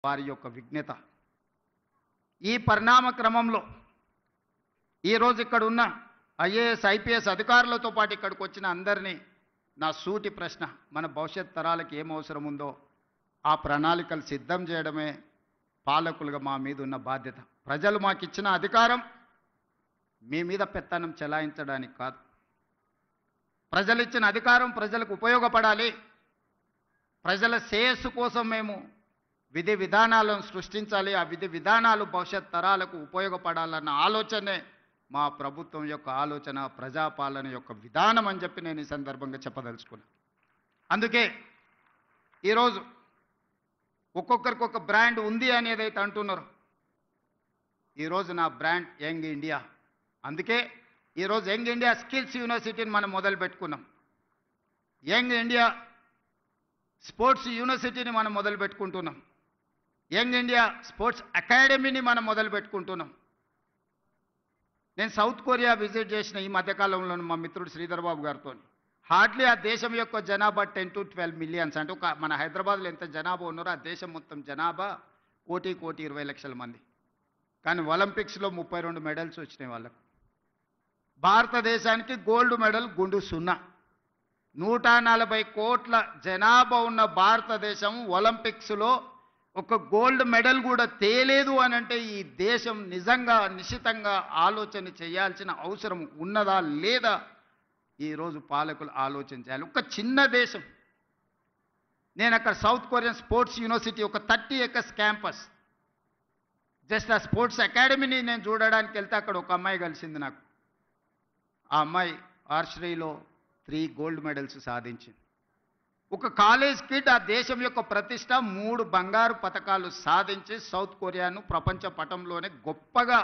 వారి యొక్క విజ్ఞత. ఈ పరిణామ క్రమంలో ఈరోజు ఇక్కడ ఉన్న ఐఏఎస్ ఐపీఎస్ అధికారులతో పాటు ఇక్కడికి వచ్చిన అందరినీ నా సూటి ప్రశ్న, మన భవిష్యత్ తరాలకు ఏం అవసరం ఉందో ఆ ప్రణాళికలు సిద్ధం చేయడమే పాలకులుగా మా మీద ఉన్న బాధ్యత. ప్రజలు మాకు ఇచ్చిన అధికారం మీ మీద పెత్తనం చెలాయించడానికి కాదు. ప్రజలు ఇచ్చిన అధికారం ప్రజలకు ఉపయోగపడాలి. ప్రజల శ్రేయస్సు కోసం మేము విధి విధానాలను సృష్టించాలి. ఆ విధి విధానాలు భవిష్యత్ తరాలకు ఉపయోగపడాలన్న ఆలోచనే మా ప్రభుత్వం యొక్క ఆలోచన, ప్రజాపాలన యొక్క విధానం అని చెప్పి నేను ఈ సందర్భంగా చెప్పదలుచుకున్నాను. అందుకే ఈరోజు ఒక్కొక్కరికి ఒక బ్రాండ్ ఉంది అనేదైతే అంటున్నారు. ఈరోజు నా బ్రాండ్ యంగ్ ఇండియా. అందుకే ఈరోజు యంగ్ ఇండియా స్కిల్స్ యూనివర్సిటీని మనం మొదలు పెట్టుకున్నాం. యంగ్ ఇండియా స్పోర్ట్స్ యూనివర్సిటీని మనం మొదలు పెట్టుకుంటున్నాం. యంగ్ ఇండియా స్పోర్ట్స్ అకాడమీని మనం మొదలు పెట్టుకుంటున్నాం. నేను సౌత్ కొరియా విజిట్ చేసిన ఈ మధ్యకాలంలో మా మిత్రుడు శ్రీధర్ బాబు గారితో. హార్డ్లీ ఆ దేశం యొక్క జనాభా 10 to 12 మిలియన్స్. అంటే మన హైదరాబాద్లో ఎంత జనాభా ఉన్నారో ఆ దేశం మొత్తం జనాభా 1,20,00,000 మంది. కానీ ఒలింపిక్స్లో 32 మెడల్స్ వచ్చినాయి వాళ్ళకు. భారతదేశానికి గోల్డ్ మెడల్ గుండు 0. 140 కోట్ల జనాభా ఉన్న భారతదేశం ఒలింపిక్స్లో ఒక గోల్డ్ మెడల్ కూడా తేలేదు అని అంటే ఈ దేశం నిజంగా నిశ్చితంగా ఆలోచన చేయాల్సిన అవసరం ఉన్నదా లేదా ఈరోజు పాలకులు ఆలోచన చేయాలి. ఒక చిన్న దేశం. నేను అక్కడ సౌత్ కొరియన్ స్పోర్ట్స్ యూనివర్సిటీ ఒక 30 acres క్యాంపస్, జస్ట్ ఆ స్పోర్ట్స్ అకాడమీని నేను చూడడానికి వెళ్తే అక్కడ ఒక అమ్మాయి కలిసింది నాకు. ఆ అమ్మాయి ఆర్చరీలో 3 గోల్డ్ మెడల్స్ సాధించింది. ఒక కాలేజ్ కిడ్ ఆ దేశం యొక్క ప్రతిష్ట 3 బంగారు పతకాలు సాధించి సౌత్ కొరియాను ప్రపంచ పటంలోనే గొప్పగా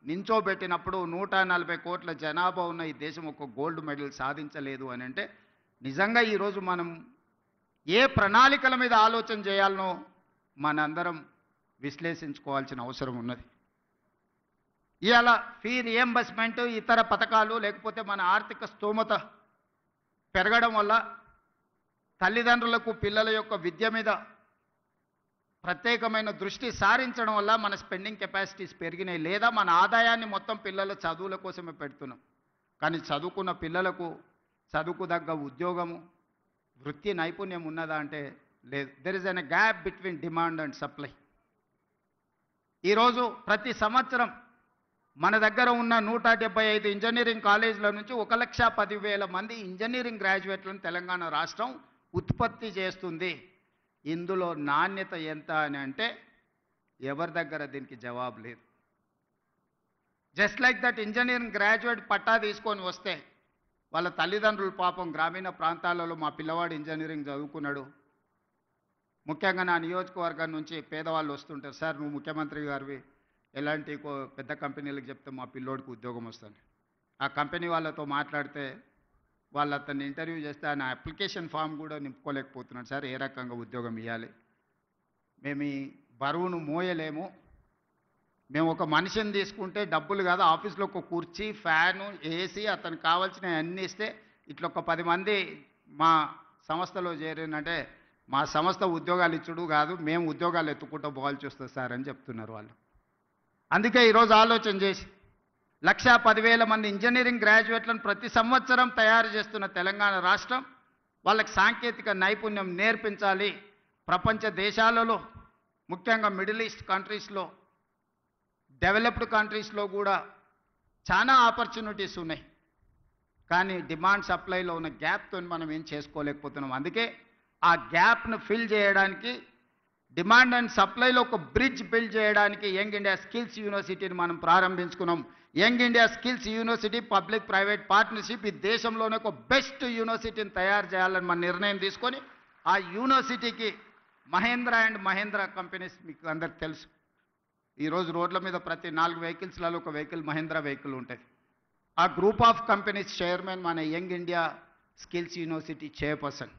నించోబెట్టినప్పుడు 140 కోట్ల జనాభా ఉన్న ఈ దేశం ఒక గోల్డ్ మెడల్ సాధించలేదు అని అంటే నిజంగా ఈరోజు మనం ఏ ప్రణాళికల మీద ఆలోచన చేయాలనో మనందరం విశ్లేషించుకోవాల్సిన అవసరం ఉన్నది. ఇవాళ ఫీ రియంబర్స్మెంట్, ఇతర పథకాలు లేకపోతే మన ఆర్థిక స్తోమత పెరగడం వల్ల తల్లిదండ్రులకు పిల్లల యొక్క విద్య మీద ప్రత్యేకమైన దృష్టి సారించడం వల్ల మన స్పెండింగ్ కెపాసిటీస్ పెరిగినాయి. లేదా మన ఆదాయాన్ని మొత్తం పిల్లల చదువుల కోసమే పెడుతున్నాం. కానీ చదువుకున్న పిల్లలకు చదువుకు తగ్గ ఉద్యోగము, వృత్తి నైపుణ్యం ఉన్నదా అంటే లేదు. There is an gap between demand and supply. ఈరోజు ప్రతి సంవత్సరం మన దగ్గర ఉన్న 175 ఇంజనీరింగ్ కాలేజీల నుంచి 1,10,000 మంది ఇంజనీరింగ్ గ్రాడ్యుయేట్లను తెలంగాణ రాష్ట్రం ఉత్పత్తి చేస్తుంది. ఇందులో నాణ్యత ఎంత అని అంటే ఎవరి దగ్గర దీనికి జవాబు లేదు. Just like that engineering graduate పట్టా తీసుకొని వస్తే వాళ్ళ తల్లిదండ్రులు పాపం గ్రామీణ ప్రాంతాలలో మా పిల్లవాడు ఇంజనీరింగ్ చదువుకున్నాడు. ముఖ్యంగా నా నియోజకవర్గం నుంచి పేదవాళ్ళు వస్తుంటారు, సార్ నువ్వు ముఖ్యమంత్రి గారివి ఎలాంటి పెద్ద కంపెనీలకు చెప్తే మా పిల్లోడికి ఉద్యోగం వస్తుంది. ఆ కంపెనీ వాళ్ళతో మాట్లాడితే వాళ్ళు అతన్ని ఇంటర్వ్యూ చేస్తే ఆయన అప్లికేషన్ ఫామ్ కూడా నింపుకోలేకపోతున్నాడు. సార్ ఏ రకంగా ఉద్యోగం ఇవ్వాలి, మేము ఈ బరువును మోయలేము, మేము ఒక మనిషిని తీసుకుంటే డబ్బులు కాదు, ఆఫీస్లో ఒక కుర్చీ, ఫ్యాను, ఏసీ, అతనికి కావాల్సిన అన్నీ ఇస్తే ఇట్లా ఒక 10 మంది మా సంస్థలో చేరినంటే మా సంస్థ ఉద్యోగాలు ఇచ్చుడు కాదు, మేము ఉద్యోగాలు ఎత్తుకుంటూ పోవాల్సి వస్తుంది సార్ అని చెప్తున్నారు వాళ్ళు. అందుకే ఈరోజు ఆలోచన చేసి 1,10,000 మంది ఇంజనీరింగ్ గ్రాడ్యుయేట్లను ప్రతి సంవత్సరం తయారు చేస్తున్న తెలంగాణ రాష్ట్రం వాళ్ళకి సాంకేతిక నైపుణ్యం నేర్పించాలి. ప్రపంచ దేశాలలో ముఖ్యంగా మిడిల్ ఈస్ట్ కంట్రీస్లో, డెవలప్డ్ కంట్రీస్లో కూడా చాలా ఆపర్చునిటీస్ ఉన్నాయి. కానీ డిమాండ్ సప్లైలో ఉన్న గ్యాప్తో మనం ఏం చేసుకోలేకపోతున్నాం. అందుకే ఆ గ్యాప్ను ఫిల్ చేయడానికి, డిమాండ్ అండ్ సప్లైలో ఒక బ్రిడ్జ్ బిల్డ్ చేయడానికి యంగ్ ఇండియా స్కిల్స్ యూనివర్సిటీని మనం ప్రారంభించుకున్నాం. Young India skills university public private partnership ఈ దేశంలోనే ఒక బెస్ట్ యూనివర్సిటీని తయారు చేయాలని మన నిర్ణయం తీసుకొని ఆ యూనివర్సిటీకి మహేంద్ర అండ్ మహేంద్ర కంపెనీస్ మీకు అందరికి తెలుసు. ఈరోజు రోడ్ల మీద ప్రతి 4 వెహికల్స్లలో ఒక వెహికల్ మహేంద్ర వెహికల్ ఉంటుంది. ఆ గ్రూప్ ఆఫ్ కంపెనీస్ చైర్మన్ మన young India skills university chairperson.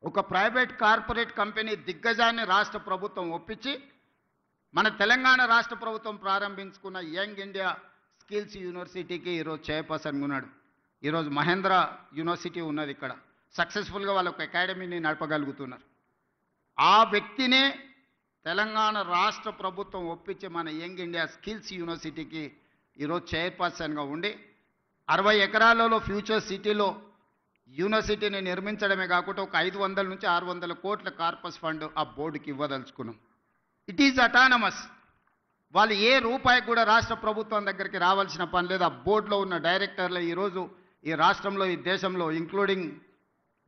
ఒక ప్రైవేట్ కార్పొరేట్ కంపెనీ దిగ్గజాన్ని రాష్ట్ర ప్రభుత్వం ఒప్పించి మన తెలంగాణ రాష్ట్ర ప్రభుత్వం ప్రారంభించుకున్న యంగ్ ఇండియా స్కిల్స్ యూనివర్సిటీకి ఈరోజు చైర్పర్సన్గా ఉన్నాడు. ఈరోజు మహేంద్ర యూనివర్సిటీ ఉన్నది ఇక్కడ. సక్సెస్ఫుల్గా వాళ్ళ ఒక అకాడమీని నడపగలుగుతున్నారు. ఆ వ్యక్తినే తెలంగాణ రాష్ట్ర ప్రభుత్వం ఒప్పించి మన యంగ్ ఇండియా స్కిల్స్ యూనివర్సిటీకి ఈరోజు చైర్పర్సన్గా ఉండి 60 ఎకరాలలో ఫ్యూచర్ సిటీలో యూనివర్సిటీని నిర్మించడమే కాకుండా ఒక 500 నుంచి 600 కోట్ల కార్పస్ ఫండ్ ఆ బోర్డుకి ఇవ్వదలుచుకున్నాం. It is autonomous. వాళ్ళు ఏ రూపాయి కూడా రాష్ట్ర ప్రభుత్వం దగ్గరికి రావాల్సిన పని లేదు. ఆ బోర్డులో ఉన్న డైరెక్టర్లు ఈరోజు ఈ రాష్ట్రంలో, ఈ దేశంలో, ఇంక్లూడింగ్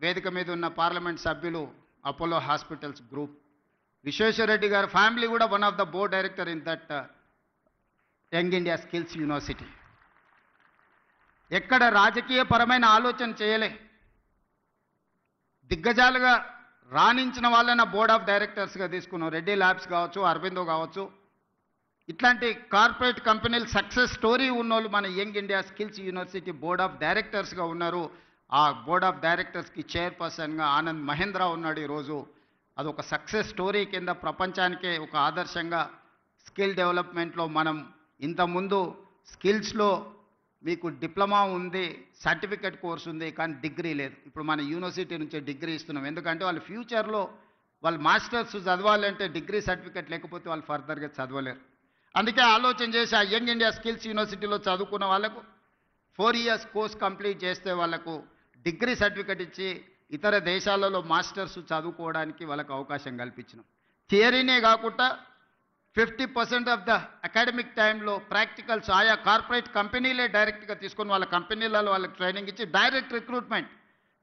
వేదిక మీద ఉన్న పార్లమెంట్ సభ్యులు, అపోలో హాస్పిటల్స్ గ్రూప్, విశ్వేశ్వరరెడ్డి గారి ఫ్యామిలీ కూడా one of the board director in that young India skills university. ఎక్కడ రాజకీయపరమైన ఆలోచన చేయలే. దిగ్గజాలుగా రాణించిన వాళ్ళని బోర్డ్ ఆఫ్ డైరెక్టర్స్గా తీసుకున్నాం. రెడ్డి ల్యాబ్స్ కావచ్చు, అరబిందో కావచ్చు, ఇట్లాంటి కార్పొరేట్ కంపెనీలు సక్సెస్ స్టోరీ ఉన్నోళ్ళు మన young India skills university board of డైరెక్టర్స్గా ఉన్నారు. ఆ బోర్డ్ ఆఫ్ డైరెక్టర్స్కి చైర్పర్సన్గా ఆనంద్ మహేంద్ర ఉన్నాడు. ఈరోజు అదొక సక్సెస్ స్టోరీ కింద ప్రపంచానికే ఒక ఆదర్శంగా స్కిల్ డెవలప్మెంట్లో మనం ఇంతకుముందు స్కిల్స్లో మీకు డిప్లొమా ఉంది, సర్టిఫికెట్ కోర్స్ ఉంది, కానీ డిగ్రీ లేదు. ఇప్పుడు మన యూనివర్సిటీ నుంచి డిగ్రీ ఇస్తున్నాం. ఎందుకంటే వాళ్ళు ఫ్యూచర్లో వాళ్ళు మాస్టర్స్ చదవాలంటే డిగ్రీ సర్టిఫికెట్ లేకపోతే వాళ్ళు ఫర్దర్గా చదవలేరు. అందుకే ఆలోచన చేసి ఆ యంగ్ ఇండియా స్కిల్స్ యూనివర్సిటీలో చదువుకున్న వాళ్ళకు 4 ఇయర్స్ కోర్స్ కంప్లీట్ చేస్తే వాళ్ళకు డిగ్రీ సర్టిఫికెట్ ఇచ్చి ఇతర దేశాలలో మాస్టర్స్ చదువుకోవడానికి వాళ్ళకు అవకాశం కల్పించినాం. థియరీనే కాకుండా 50% ఆఫ్ ద అకాడమిక్ టైంలో ప్రాక్టికల్స్ ఆయా కార్పొరేట్ కంపెనీలే డైరెక్ట్గా తీసుకొని వాళ్ళ కంపెనీలలో వాళ్ళకి ట్రైనింగ్ ఇచ్చి డైరెక్ట్ రిక్రూట్మెంట్.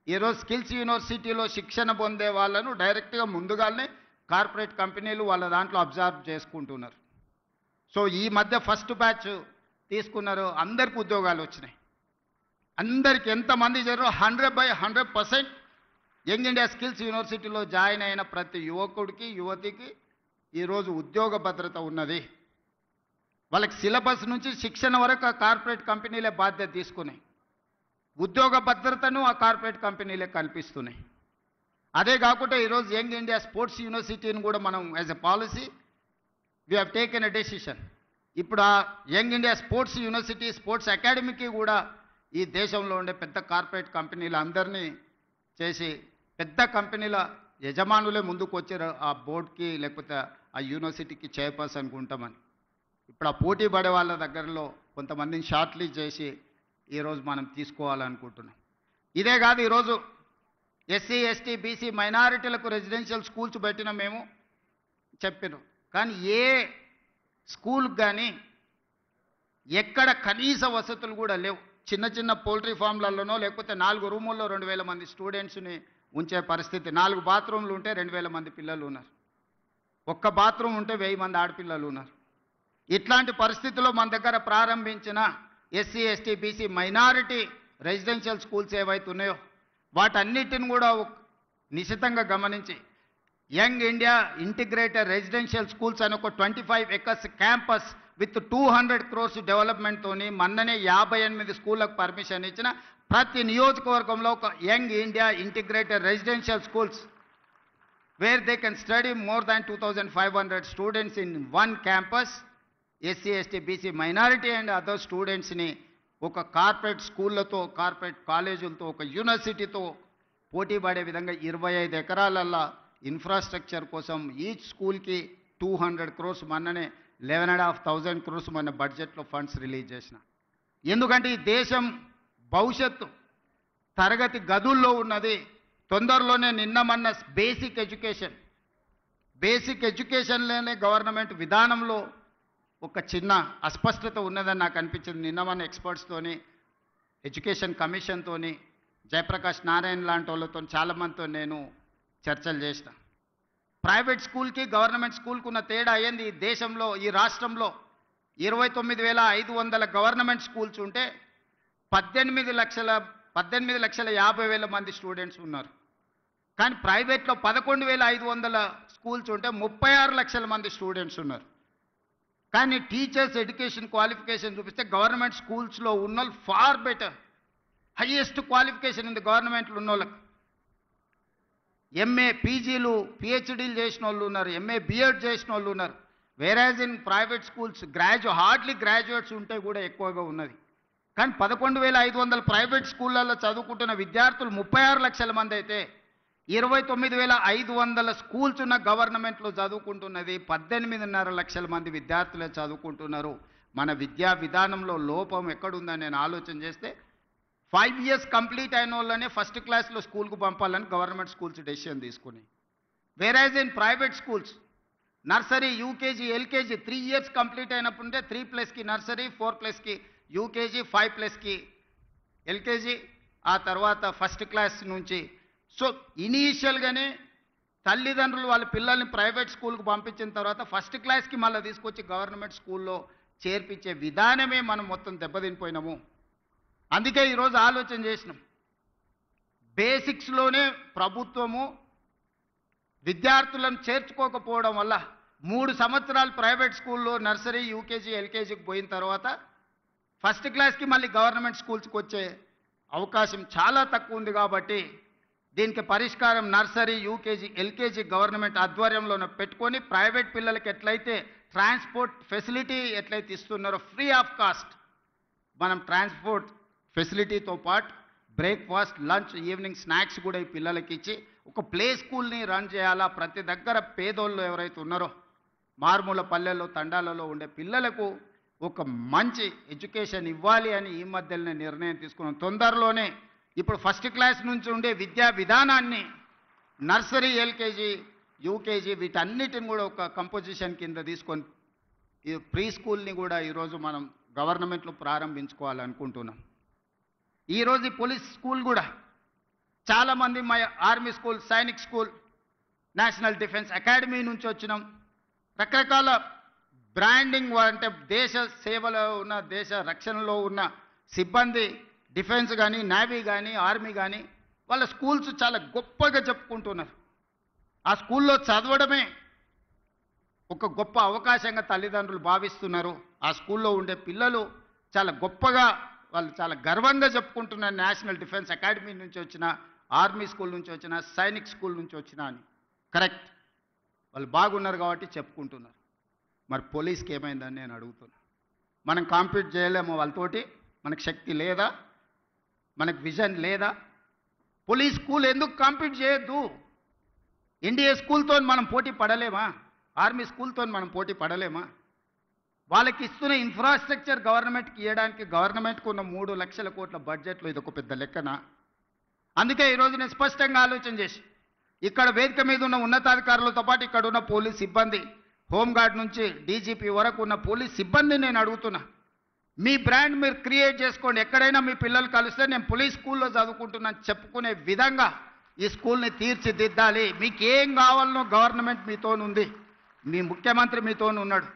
ఈరోజు స్కిల్స్ యూనివర్సిటీలో శిక్షణ పొందే వాళ్ళను డైరెక్ట్గా ముందుగానే కార్పొరేట్ కంపెనీలు వాళ్ళ దాంట్లో అబ్జర్వ్ చేసుకుంటున్నారు. సో ఈ మధ్య ఫస్ట్ బ్యాచ్ తీసుకున్నారు, అందరికీ ఉద్యోగాలు వచ్చినాయి. అందరికి ఎంతమంది చేరారో 100% యంగ్ ఇండియా స్కిల్స్ యూనివర్సిటీలో జాయిన్ అయిన ప్రతి యువకుడికి, యువతికి ఈరోజు ఉద్యోగ భద్రత ఉన్నది. వాళ్ళకి సిలబస్ నుంచి శిక్షణ వరకు ఆ కార్పొరేట్ కంపెనీలే బాధ్యత తీసుకున్నాయి. ఉద్యోగ భద్రతను ఆ కార్పొరేట్ కంపెనీలే కల్పిస్తున్నాయి. అదే కాకుండా ఈరోజు యంగ్ ఇండియా స్పోర్ట్స్ యూనివర్సిటీని కూడా మనం as a policy we have taken a decision. ఇప్పుడు ఆ young India sports university, sports అకాడమీకి కూడా ఈ దేశంలో ఉండే పెద్ద కార్పొరేట్ కంపెనీలు అందరినీ చేసి పెద్ద కంపెనీల యజమానులే ముందుకు వచ్చారు ఆ బోర్డుకి లేకపోతే ఆ యూనివర్సిటీకి చైర్పర్సన్కి ఉంటామని. ఇప్పుడు ఆ పోటీ పడే వాళ్ళ దగ్గరలో కొంతమందిని షార్ట్ లిస్ట్ చేసి ఈరోజు మనం తీసుకోవాలనుకుంటున్నాం. ఇదే కాదు, ఈరోజు ఎస్సీ, ఎస్టీ, బీసీ మైనారిటీలకు రెసిడెన్షియల్ స్కూల్స్ పెట్టిన మేము చెప్పినాం. కానీ ఏ స్కూల్కి కానీ ఎక్కడ కనీస వసతులు కూడా లేవు. చిన్న చిన్న పౌల్ట్రీ ఫామ్లలోనో లేకపోతే 4 రూముల్లో 2000 మంది స్టూడెంట్స్ని ఉంచే పరిస్థితి. 4 బాత్రూమ్లు ఉంటే 2000 మంది పిల్లలు ఉన్నారు. ఒక్క బాత్రూమ్ ఉంటే 1000 మంది ఆడపిల్లలు ఉన్నారు. ఇట్లాంటి పరిస్థితుల్లో మన దగ్గర ప్రారంభించిన SC, ST, BC minority residential schools ఏవైతే ఉన్నాయో వాటన్నిటిని కూడా నిశితంగా గమనించి young India integrated residential schools అని ఒక 25 ఎకర్స్ క్యాంపస్ విత్ 200 crores డెవలప్మెంట్తోని మొన్ననే 58 స్కూళ్ళకు పర్మిషన్ ఇచ్చిన ప్రతి నియోజకవర్గంలో ఒక young India integrated residential schools where they can study more than 2500 students in one campus. SC, ST, BC minority and other స్టూడెంట్స్ని ఒక కార్పొరేట్ స్కూళ్ళతో, కార్పొరేట్ కాలేజీలతో, ఒక యూనివర్సిటీతో పోటీ పడే విధంగా 25 ఎకరాలల్లో ఇన్ఫ్రాస్ట్రక్చర్ కోసం ఈచ్ స్కూల్కి 200 crores, మొన్ననే 11,500 crores మన బడ్జెట్లో ఫండ్స్ రిలీజ్ చేసిన. ఎందుకంటే ఈ దేశం భవిష్యత్తు తరగతి గదుల్లో ఉన్నది. తొందరలోనే నిన్నమన్న బేసిక్ ఎడ్యుకేషన్లోనే గవర్నమెంట్ విధానంలో ఒక చిన్న అస్పష్టత ఉన్నదని నాకు అనిపించింది. నిన్నమన్న ఎక్స్పర్ట్స్తోని, ఎడ్యుకేషన్ కమిషన్తోని, జయప్రకాష్ నారాయణ లాంటి వాళ్ళతో చాలామందితో నేను చర్చలు చేసిన. ప్రైవేట్ స్కూల్కి గవర్నమెంట్ స్కూల్కి ఉన్న తేడా అయ్యింది. ఈ దేశంలో, ఈ రాష్ట్రంలో 29,500 గవర్నమెంట్ స్కూల్స్ ఉంటే 18,50,000 మంది స్టూడెంట్స్ ఉన్నారు. కానీ ప్రైవేట్లో 11,500 స్కూల్స్ ఉంటే 36 లక్షల మంది స్టూడెంట్స్ ఉన్నారు. కానీ టీచర్స్ ఎడ్యుకేషన్ క్వాలిఫికేషన్ చూపిస్తే గవర్నమెంట్ స్కూల్స్లో ఉన్న వాళ్ళు ఫార్ బెటర్, హైయెస్ట్ క్వాలిఫికేషన్ ఉంది గవర్నమెంట్లో ఉన్న వాళ్ళకి. ఎంఏ, పీజీలు, పిహెచ్డీలు చేసిన వాళ్ళు ఉన్నారు, ఎంఏ, బిఎడ్ చేసిన వాళ్ళు ఉన్నారు. వేరాజ్ in private schools hardly graduates ఉంటే కూడా ఎక్కువగా ఉన్నది. కానీ 11,500 ప్రైవేట్ స్కూళ్ళల్లో చదువుకుంటున్న విద్యార్థులు 36 లక్షల మంది అయితే 29,500 స్కూల్స్ ఉన్న గవర్నమెంట్లో చదువుకుంటున్నది. 18.5 లక్షల మంది విద్యార్థులే చదువుకుంటున్నారు. మన విద్యా విధానంలో లోపం ఎక్కడుందని నేను ఆలోచన చేస్తే 5 ఇయర్స్ కంప్లీట్ అయిన వాళ్ళనే ఫస్ట్ క్లాస్లో స్కూల్కు పంపాలని గవర్నమెంట్ స్కూల్స్ డెసిషన్ తీసుకుని, వేరేజ్ in private schools nursery, UKG, LKG 3 years complete అయినప్పుడే 3+కి నర్సరీ, 4+కి యూకేజీ, 5+కి ఎల్కేజీ, ఆ తర్వాత ఫస్ట్ క్లాస్ నుంచి. సో ఇనీషియల్గానే తల్లిదండ్రులు వాళ్ళ పిల్లల్ని ప్రైవేట్ స్కూల్కి పంపించిన తర్వాత ఫస్ట్ క్లాస్కి మళ్ళీ తీసుకొచ్చి గవర్నమెంట్ స్కూల్లో చేర్పించే విధానమే మనం మొత్తం దెబ్బతినిపోయినాము. అందుకే ఈరోజు ఆలోచన చేసినాం, బేసిక్స్లోనే ప్రభుత్వము విద్యార్థులను చేర్చుకోకపోవడం వల్ల 3 సంవత్సరాలు ప్రైవేట్ స్కూల్లో నర్సరీ, యూకేజీ, ఎల్కేజీకి పోయిన తర్వాత ఫస్ట్ క్లాస్కి మళ్ళీ గవర్నమెంట్ స్కూల్స్కి వచ్చే అవకాశం చాలా తక్కువ ఉంది. కాబట్టి దీనికి పరిష్కారం నర్సరీ, యూకేజీ, ఎల్కేజీ గవర్నమెంట్ ఆధ్వర్యంలోనే పెట్టుకొని ప్రైవేట్ పిల్లలకి ఎట్లయితే ట్రాన్స్పోర్ట్ ఫెసిలిటీ ఎట్లయితే ఇస్తున్నారో ఫ్రీ ఆఫ్ కాస్ట్, మనం ట్రాన్స్పోర్ట్ ఫెసిలిటీతో పాటు బ్రేక్ఫాస్ట్, లంచ్, ఈవినింగ్ స్నాక్స్ కూడా ఈ పిల్లలకి ఇచ్చి ఒక ప్లే స్కూల్ని రన్ చేయాలా. ప్రతి దగ్గర పేదోళ్ళు ఎవరైతే ఉన్నారో మారుమూల పల్లెల్లో, తండాలలో ఉండే పిల్లలకు ఒక మంచి ఎడ్యుకేషన్ ఇవ్వాలి అని ఈ మధ్యలోనే నిర్ణయం తీసుకున్నాం. తొందరలోనే ఇప్పుడు ఫస్ట్ క్లాస్ నుంచి ఉండే విద్యా విధానాన్ని నర్సరీ, ఎల్కేజీ, యూకేజీ వీటన్నిటిని కూడా ఒక కంపోజిషన్ కింద తీసుకొని ఈ ప్రీ స్కూల్ని కూడా ఈరోజు మనం గవర్నమెంట్లో ప్రారంభించుకోవాలనుకుంటున్నాం. ఈరోజు ఈ పోలీస్ స్కూల్ కూడా చాలామంది మా army school, Sainik school, national defence academy నుంచి వచ్చినాం. రకరకాల బ్రాండింగ్ అంటే దేశ సేవలో ఉన్న, దేశ రక్షణలో ఉన్న సిబ్బంది డిఫెన్స్ కానీ, నేవీ కానీ, ఆర్మీ కానీ వాళ్ళ స్కూల్స్ చాలా గొప్పగా చెప్పుకుంటున్నారు. ఆ స్కూల్లో చదవడమే ఒక గొప్ప అవకాశంగా తల్లిదండ్రులు భావిస్తున్నారు. ఆ స్కూల్లో ఉండే పిల్లలు చాలా గొప్పగా, వాళ్ళు చాలా గర్వంగా చెప్పుకుంటున్నారు, నేషనల్ డిఫెన్స్ అకాడమీ నుంచి వచ్చిన, ఆర్మీ స్కూల్ నుంచి వచ్చిన, సైనిక్ స్కూల్ నుంచి వచ్చిన అని. కరెక్ట్, వాళ్ళు బాగున్నారు కాబట్టి చెప్పుకుంటున్నారు. మరి పోలీస్కి ఏమైందని నేను అడుగుతున్నా. మనం కాంపీట్ చేయలేము వాళ్ళతోటి? మనకు శక్తి లేదా? మనకు విజన్ లేదా? పోలీస్ స్కూల్ ఎందుకు కాంపీట్ చేయొద్దు? ఎన్డీఏ స్కూల్తో మనం పోటీ పడలేమా? ఆర్మీ స్కూల్తో మనం పోటీ పడలేమా? వాళ్ళకి ఇస్తున్న ఇన్ఫ్రాస్ట్రక్చర్ గవర్నమెంట్కి ఇవ్వడానికి గవర్నమెంట్కి ఉన్న 3 లక్షల కోట్ల బడ్జెట్లో ఇది ఒక పెద్ద లెక్కన. అందుకే ఈరోజు నేను స్పష్టంగా ఆలోచన చేసి ఇక్కడ వేదిక మీద ఉన్న ఉన్నతాధికారులతో పాటు ఇక్కడ ఉన్న పోలీస్ సిబ్బంది, హోంగార్డ్ నుంచి డీజీపీ వరకు ఉన్న పోలీస్ సిబ్బందిని నేను అడుగుతున్నా, మీ బ్రాండ్ మీరు క్రియేట్ చేసుకోండి. ఎక్కడైనా మీ పిల్లలు కలిస్తే నేను పోలీస్ స్కూల్లో చదువుకుంటున్నాను చెప్పుకునే విధంగా ఈ స్కూల్ని తీర్చిదిద్దాలి. మీకు ఏం కావాలనో గవర్నమెంట్ మీతోనుంది, మీ ముఖ్యమంత్రి మీతోనున్నాడు.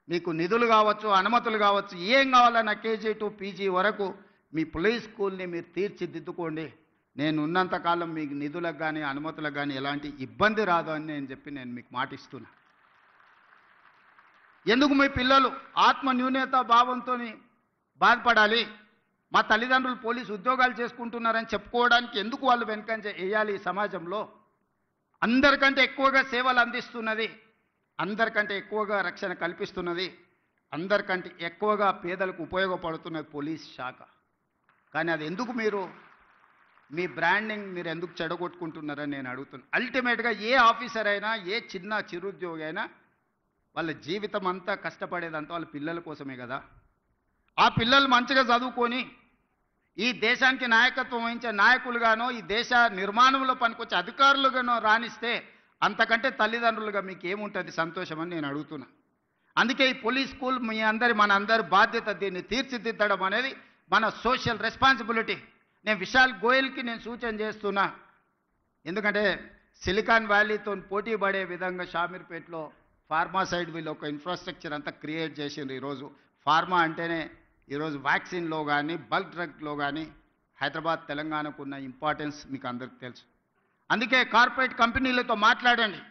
మీకు నిధులు కావచ్చు, అనుమతులు కావచ్చు, ఏం కావాలన్నా కేజీ టు పీజీ వరకు మీ పోలీస్ స్కూల్ని మీరు తీర్చిదిద్దుకోండి. నేను ఉన్నంతకాలం మీకు నిధులకు కానీ, అనుమతులకు కానీ ఎలాంటి ఇబ్బంది రాదు అని నేను మీకు మాటిస్తున్నా. ఎందుకు మీ పిల్లలు ఆత్మ న్యూనత భావంతో బాధపడాలి? మా తల్లిదండ్రులు పోలీసు ఉద్యోగాలు చేసుకుంటున్నారని చెప్పుకోవడానికి ఎందుకు వాళ్ళు వెనుకంజ వేయాలి? ఈ సమాజంలో అందరికంటే ఎక్కువగా సేవలు అందిస్తున్నది, అందరికంటే ఎక్కువగా రక్షణ కల్పిస్తున్నది, అందరికంటే ఎక్కువగా పేదలకు ఉపయోగపడుతున్నది పోలీస్ శాఖ. కానీ అది ఎందుకు మీరు మీ బ్రాండింగ్ మీరు ఎందుకు చెడగొట్టుకుంటున్నారని నేను అడుగుతున్నాను. అల్టిమేట్గా ఏ ఆఫీసర్ అయినా, ఏ చిన్న చిరుద్యోగి అయినా వాళ్ళ జీవితం అంతా కష్టపడేదంతా వాళ్ళ పిల్లల కోసమే కదా. ఆ పిల్లలు మంచిగా చదువుకొని ఈ దేశానికి నాయకత్వం వహించే నాయకులుగానో, ఈ దేశ నిర్మాణంలో పనికొచ్చే అధికారులుగానో రాణిస్తే అంతకంటే తల్లిదండ్రులుగా మీకు ఏముంటుంది సంతోషం అని నేను అడుగుతున్నా. అందుకే ఈ పోలీస్ స్కూల్ మన అందరి బాధ్యత. దీన్ని తీర్చిదిద్దడం అనేది మన సోషల్ రెస్పాన్సిబిలిటీ. నేను విశాల్ గోయల్కి నేను సూచన చేస్తున్నా, ఎందుకంటే సిలికాన్ వ్యాలీతో పోటీ పడే విధంగా షామీర్పేటలో ఫార్మా సైడ్ వీళ్ళు ఒక ఇన్ఫ్రాస్ట్రక్చర్ అంతా క్రియేట్ చేసిండ్రు. ఈరోజు ఫార్మా అంటేనే ఈరోజు వ్యాక్సిన్లో కానీ, బల్క్ డ్రగ్లో కానీ హైదరాబాద్, తెలంగాణకు ఉన్న ఇంపార్టెన్స్ మీకు అందరికీ తెలుసు. అందుకే కార్పొరేట్ కంపెనీలతో మాట్లాడండి.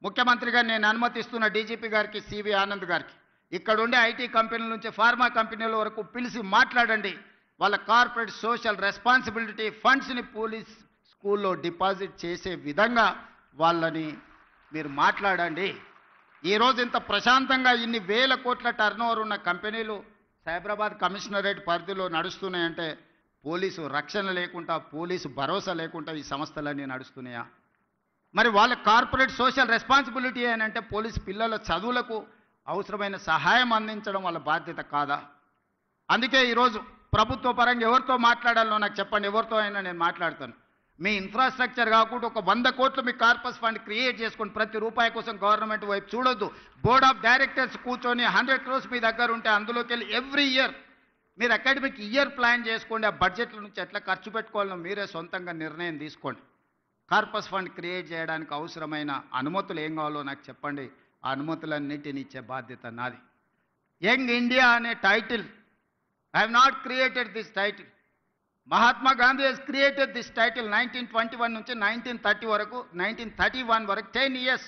ముఖ్యమంత్రిగా నేను అనుమతిస్తున్న డీజీపీ గారికి, సివి ఆనంద్ గారికి, ఇక్కడ ఉండే ఐటీ కంపెనీల నుంచి ఫార్మా కంపెనీల వరకు పిలిచి మాట్లాడండి. వాళ్ళ కార్పొరేట్ సోషల్ రెస్పాన్సిబిలిటీ ఫండ్స్ని పోలీస్ స్కూల్లో డిపాజిట్ చేసే విధంగా వాళ్ళని మీరు మాట్లాడండి. ఈరోజు ఇంత ప్రశాంతంగా ఇన్ని వేల కోట్ల టర్నోవర్ ఉన్న కంపెనీలు సైబరాబాద్ కమిషనరేట్ పరిధిలో నడుస్తున్నాయంటే పోలీసు రక్షణ లేకుండా, పోలీసు భరోసా లేకుండా ఈ సంస్థలన్నీ నడుస్తున్నాయా? మరి వాళ్ళ కార్పొరేట్ సోషల్ రెస్పాన్సిబిలిటీ అని అంటే పోలీసు పిల్లల చదువులకు అవసరమైన సహాయం అందించడం వాళ్ళ బాధ్యత కాదా? అందుకే ఈరోజు ప్రభుత్వ పరంగా ఎవరితో మాట్లాడాలో నాకు చెప్పండి, ఎవరితో అయినా నేను మాట్లాడతాను. మీ ఇన్ఫ్రాస్ట్రక్చర్ కాకుండా ఒక 100 కోట్లు మీ కార్పస్ ఫండ్ క్రియేట్ చేసుకొని ప్రతి రూపాయి కోసం గవర్నమెంట్ వైపు చూడొద్దు. బోర్డ్ ఆఫ్ డైరెక్టర్స్ కూర్చొని 100 crores మీ దగ్గర ఉంటే అందులోకి వెళ్ళి ఎవ్రీ ఇయర్ మీరు అకాడమిక్ ఇయర్ ప్లాన్ చేసుకోండి. ఆ బడ్జెట్ల నుంచి ఎట్లా ఖర్చు పెట్టుకోవాలో మీరే సొంతంగా నిర్ణయం తీసుకోండి. కార్పస్ ఫండ్ క్రియేట్ చేయడానికి అవసరమైన అనుమతులు ఏం కావాలో నాకు చెప్పండి. ఆ అనుమతులన్నింటినీ ఇచ్చే బాధ్యత నాది. యంగ్ ఇండియా అనే title, I have not created this title. Mahatma Gandhi has created this title 1921 నుంచి 1931 వరకు 10 years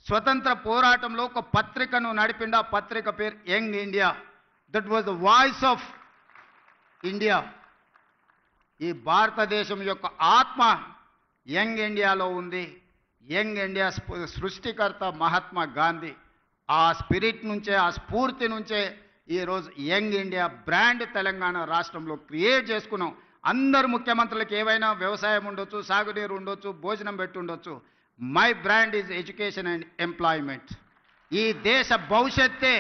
స్వతంత్ర పోరాటంలో ఒక పత్రికను నడిపిండి. ఆ పత్రిక పేరు young India. That was the voice of India. ఈ భారతదేశం యొక్క ఆత్మ యంగ్ ఇండియాలో ఉంది. యంగ్ ఇండియా సృష్టికర్త మహాత్మా గాంధీ. ఆ స్పిరిట్ నుంచే, ఆ స్ఫూర్తి నుంచే ఈరోజు యంగ్ ఇండియా బ్రాండ్ తెలంగాణ రాష్ట్రంలో క్రియేట్ చేసుకున్నాం. అందరు ముఖ్యమంత్రులకు ఏవైనా వ్యవసాయం ఉండొచ్చు, సాగునీరు ఉండొచ్చు, భోజనం పెట్టి ఉండొచ్చు. My brand is education and employment. ఈ దేశ భవిష్యత్తే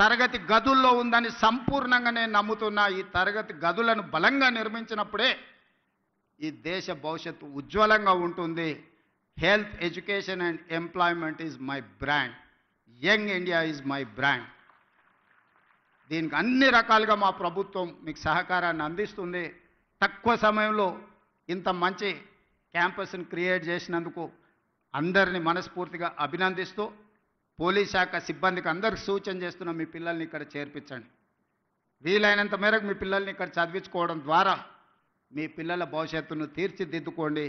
తరగతి గదుల్లో ఉందని సంపూర్ణంగా నేను నమ్ముతున్నా. ఈ తరగతి గదులను బలంగా నిర్మించినప్పుడే ఈ దేశ భవిష్యత్తు ఉజ్వలంగా ఉంటుంది. Health, education and employment is my brand. Young India is my brand. దీనికి అన్ని రకాలుగా మా ప్రభుత్వం మీకు సహకారాన్ని అందిస్తుంది. తక్కువ సమయంలో ఇంత మంచి క్యాంపస్ని క్రియేట్ చేసినందుకు అందరినీ మనస్ఫూర్తిగా అభినందిస్తూ, పోలీస్ శాఖ సిబ్బందికి అందరికి సూచన చేస్తున్నాం, మీ పిల్లల్ని ఇక్కడ చేర్పించండి. వీలైనంత మేరకు మీ పిల్లల్ని ఇక్కడ చదివించుకోవడం ద్వారా మీ పిల్లల భవిష్యత్తును తీర్చిదిద్దుకోండి.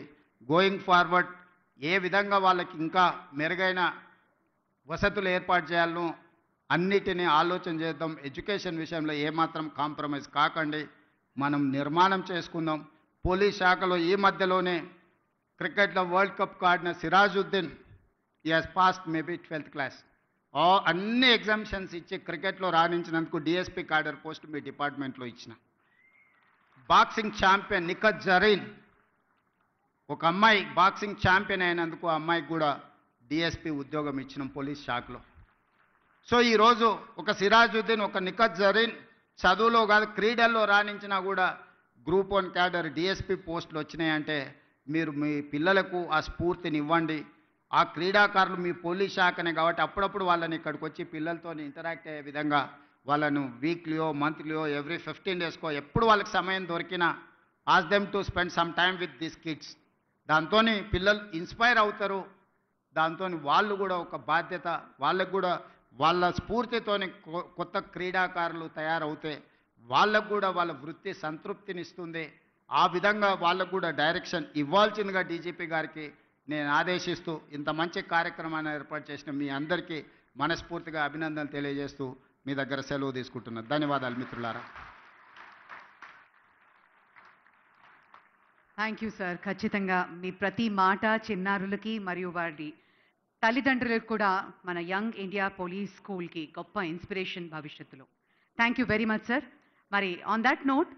గోయింగ్ ఫార్వర్డ్ ఏ విధంగా వాళ్ళకి ఇంకా మెరుగైన వసతులు ఏర్పాటు చేయాలనో అన్నిటినీ ఆలోచన చేద్దాం. ఎడ్యుకేషన్ విషయంలో ఏమాత్రం కాంప్రమైజ్ కాకండి. మనం నిర్మాణం చేసుకుందాం. పోలీస్ శాఖలో ఈ మధ్యలోనే క్రికెట్లో వరల్డ్ కప్ ఆడిన సిరాజుద్దీన్, ఈ has passed maybe 12th class. అన్ని ఎగ్జామిషన్స్ ఇచ్చి క్రికెట్లో రాణించినందుకు డిఎస్పీ క్యాడర్ పోస్ట్ మీ డిపార్ట్మెంట్లో ఇచ్చిన. బాక్సింగ్ ఛాంపియన్ నిఖత్ జరీన్, ఒక అమ్మాయి బాక్సింగ్ ఛాంపియన్ అయినందుకు ఆ అమ్మాయికి కూడా డిఎస్పీ ఉద్యోగం ఇచ్చినాం పోలీస్ శాఖలో. సో ఈరోజు ఒక సిరాజుద్దీన్, ఒక నిఖత్ జరీన్ చదువులో కాదు క్రీడల్లో రాణించినా కూడా గ్రూప్ 1 క్యాడర్ డిఎస్పీ పోస్టులు వచ్చినాయంటే మీరు మీ పిల్లలకు ఆ స్ఫూర్తిని ఇవ్వండి. ఆ క్రీడాకారులు మీ పోలీస్ శాఖనే కాబట్టి అప్పుడప్పుడు వాళ్ళని ఇక్కడికి వచ్చి పిల్లలతో ఇంటరాక్ట్ అయ్యే విధంగా వాళ్ళను వీక్లీయో, మంత్లీయో, ఎవ్రీ 15 daysకో ఎప్పుడు వాళ్ళకి సమయం దొరికినా ask them to spend some time with this kids. దాంతో పిల్లలు ఇన్స్పైర్ అవుతారు. దాంతో వాళ్ళు కూడా ఒక బాధ్యత, వాళ్ళకు కూడా వాళ్ళ స్ఫూర్తితోని కొత్త క్రీడాకారులు తయారవుతే వాళ్ళకు కూడా వాళ్ళ వృత్తి సంతృప్తినిస్తుంది. ఆ విధంగా వాళ్ళకు కూడా డైరెక్షన్ ఇవ్వాల్సిందిగా డీజీపీ గారికి నేను ఆదేశిస్తూ ఇంత మంచి కార్యక్రమాన్ని ఏర్పాటు చేసిన మీ అందరికీ మనస్ఫూర్తిగా అభినందనలు తెలియజేస్తూ మీ దగ్గర సెలవు తీసుకుంటున్నాను. ధన్యవాదాలు మిత్రులారా. Thank you sir. ఖచ్చితంగా మీ ప్రతి మాట చిన్నారులకి మరియు వారి తల్లిదండ్రులకు కూడా మన యంగ్ ఇండియా పోలీస్ స్కూల్కి గొప్ప ఇన్స్పిరేషన్ భవిష్యత్తులో. Thank you very much sir. మరి ఆన్ దట్ నోట్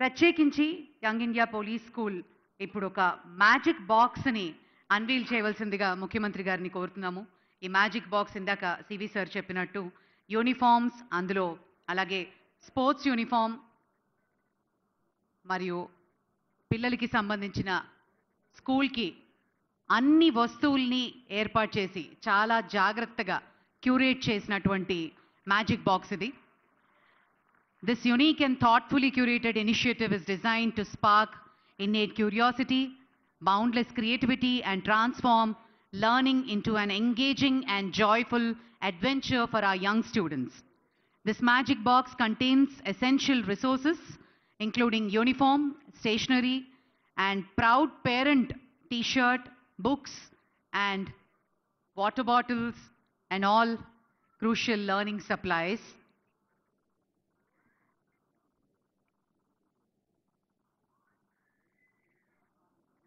ప్రత్యేకించి యంగ్ ఇండియా పోలీస్ స్కూల్ ఇప్పుడు ఒక మ్యాజిక్ బాక్స్ని అన్వీల్ చేయవలసిందిగా ముఖ్యమంత్రి గారిని కోరుతున్నాము. ఈ మ్యాజిక్ బాక్స్ ఇందాక సివి సార్ చెప్పినట్టు యూనిఫామ్స్, అందులో అలాగే స్పోర్ట్స్ యూనిఫామ్ మరియు పిల్లలకి సంబంధించిన స్కూల్కి అన్ని వస్తువుల్ని ఏర్పాటు చేసి చాలా జాగ్రత్తగా క్యూరేట్ చేసినటువంటి మ్యాజిక్ బాక్స్ ఇది. This unique and thoughtfully curated initiative is designed to spark innate curiosity, boundless creativity, and transform learning into an engaging and joyful adventure for our young students. This magic box contains essential resources, including uniform, stationery, and proud parent t-shirt, books, and water bottles, and all crucial learning supplies.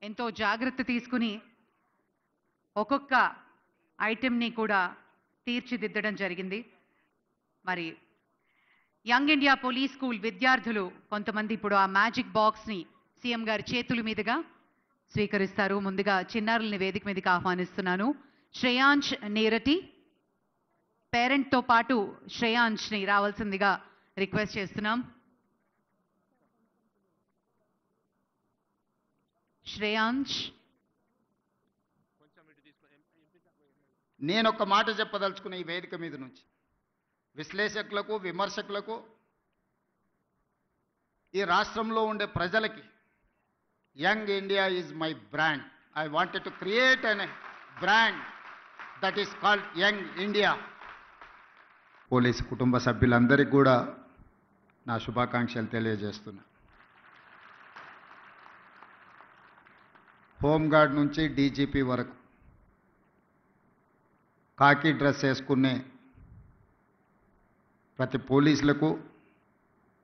ఎంతో జాగ్రత్త తీసుకుని ఒక్కొక్క ఐటెంని కూడా తీర్చిదిద్దడం జరిగింది. మరి young India police school విద్యార్థులు కొంతమంది ఇప్పుడు ఆ మ్యాజిక్ బాక్స్ని సీఎం గారి చేతుల మీదుగా స్వీకరిస్తారు. ముందుగా చిన్నారుల్ని వేదిక మీదకి ఆహ్వానిస్తున్నాను. శ్రేయాంష్ నేరటి పేరెంట్తో పాటు శ్రేయాంష్ని రావాల్సిందిగా రిక్వెస్ట్ చేస్తున్నాం. శ్రేయాంష్, నేను ఒక మాట చెప్పదలుచుకున్న ఈ వేదిక మీద నుంచి విశ్లేషకులకు, విమర్శకులకు, ఈ రాష్ట్రంలో ఉండే ప్రజలకి, young India is my brand. I wanted to create an brand that is called young India. Police కుటుంబ సభ్యులందరికీ కూడా నా శుభాకాంక్షలు తెలియజేస్తున్నా. హోంగార్డ్ నుంచి డీజీపీ వరకు కాకి డ్రెస్ వేసుకునే ప్రతి పోలీసులకు